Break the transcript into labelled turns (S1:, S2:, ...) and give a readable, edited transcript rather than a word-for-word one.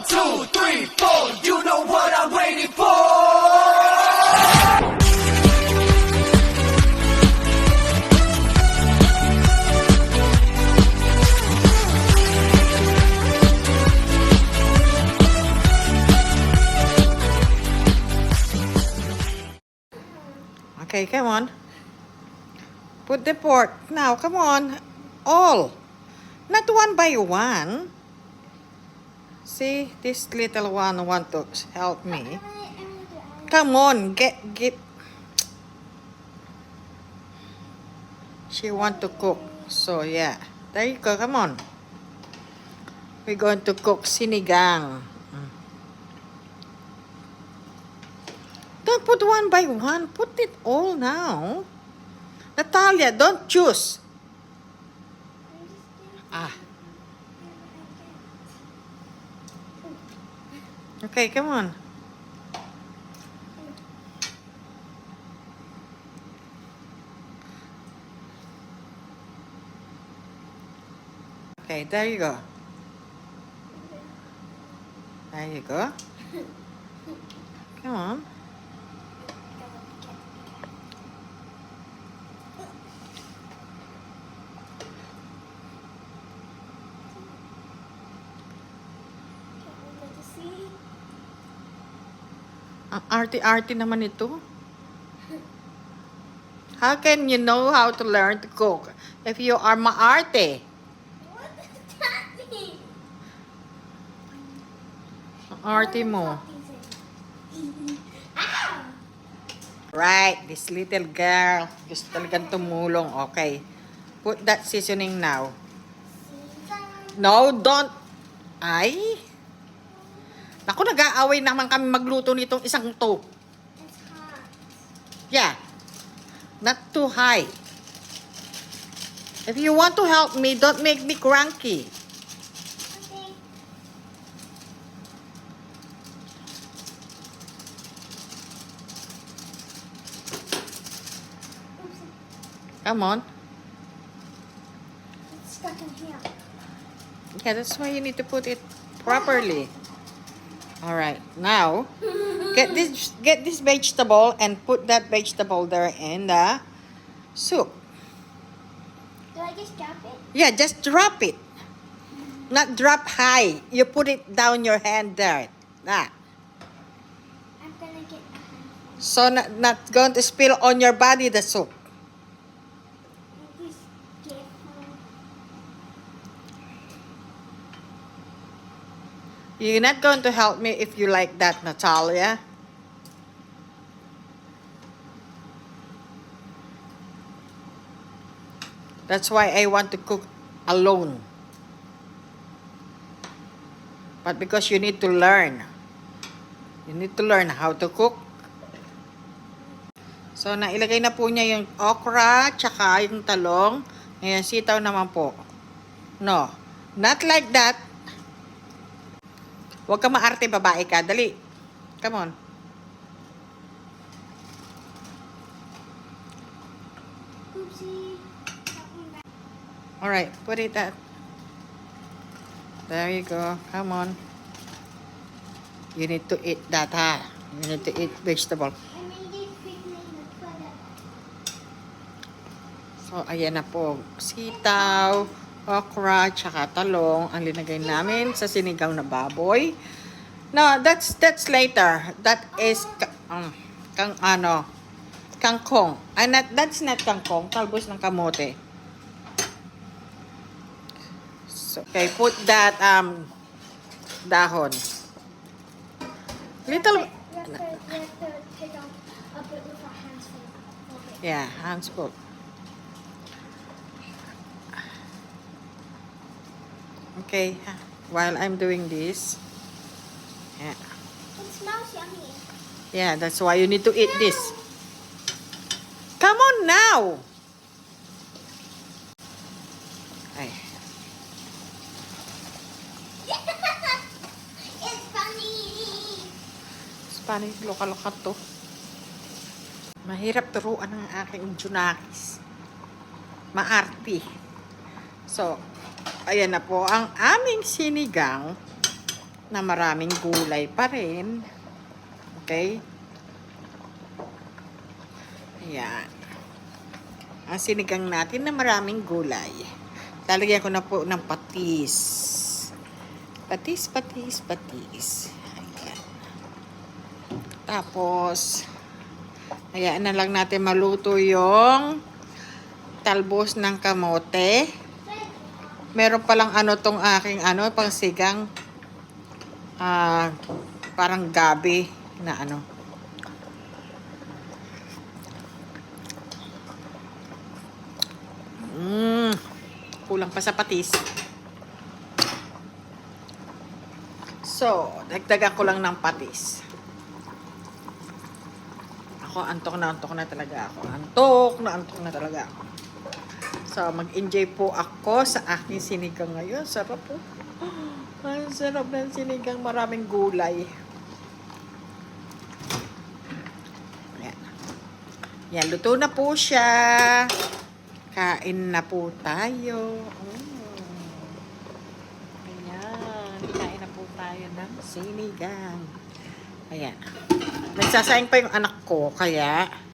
S1: 2, 3, 4. You know what I'm waiting for.
S2: Okay, come on. Put the pork. Now, come on. All. Not one by one. See, this little one want to help me. Come on, get. She want to cook. So, yeah. There you go. Come on. We're going to cook sinigang. Don't put one by one. Put it all now. Natalia, don't choose. Ah. Okay, come on. Okay, there you go. There you go. Come on. Ang arte-arte naman ito. How can you know how to learn to cook if you are maarte?
S3: What does that mean?
S2: Ang arte mo.
S3: Ah!
S2: Right, this little girl. Gusto talagang tumulong. Okay. Put that seasoning now. No, don't. Ay. Naku, nag-aaway naman kami magluto nitong isang to.
S3: It's hot.
S2: Yeah. Not too high. If you want to help me, don't make me cranky.
S3: Okay. Oopsie.
S2: Come on.
S3: It's stuck in here.
S2: Yeah, that's why you need to put it properly. All right. Now, get this vegetable and put that vegetable there in the soup.
S3: Do I just drop it?
S2: Yeah, just drop it. Not drop high. You put it down your hand there. That.
S3: I'm gonna get a handful.
S2: So not going to spill on your body the soup.
S3: Just get
S2: You're not going to help me if you like that, Natalia. That's why I want to cook alone. But because you need to learn. You need to learn how to cook. So, nailagay na po niya yung okra, tsaka yung talong. Ngayon, sitaw naman po. No. Not like that. Huwag ka maarte, babae ka. Dali. Come on.
S3: Oopsie.
S2: Alright, put it that. There you go. Come on. You need to eat that, ha? You need to eat vegetable.
S3: I made it quickly in the toilet.
S2: So, ayan na po. Sitaw, okra, tsaka talong ang linagay namin sa sinigang na baboy. No, that's later. That is kangkong. That's not kangkong, talbos ng kamote. So, okay, put that dahon. Little
S3: You have to take out a bit with our hands full. Okay.
S2: yeah, hands full. Okay, while I'm doing this. Yeah.
S3: It smells yummy.
S2: Yeah, that's why you need to eat this. Come on now. Ay,
S3: It's funny.
S2: Spanish loka-loka to. Mahirap turuan ng aking Junakis. Maarti. So, ayan na po ang aming sinigang. na maraming gulay pa rin. Okay? Ayan. Ang sinigang natin na maraming gulay. Lalagyan ko na po ng patis. Patis, patis, patis. Ayan. Tapos, ayan na lang natin maluto yung talbos ng kamote. Meron palang tong aking pangsigang parang gabi na kulang pa sa patis. So, dagdagan ko lang ng patis. Antok na talaga ako. Antok na talaga ako. So, mag-enjoy po ako sa aking sinigang ngayon. Sarap po. Ang sarap ng sinigang. Maraming gulay. Ayan. Yan, luto na po siya. Kain na po tayo. Ayan. Kain na po tayo ng sinigang. Ayan. Nagsasayang pa yung anak ko, kaya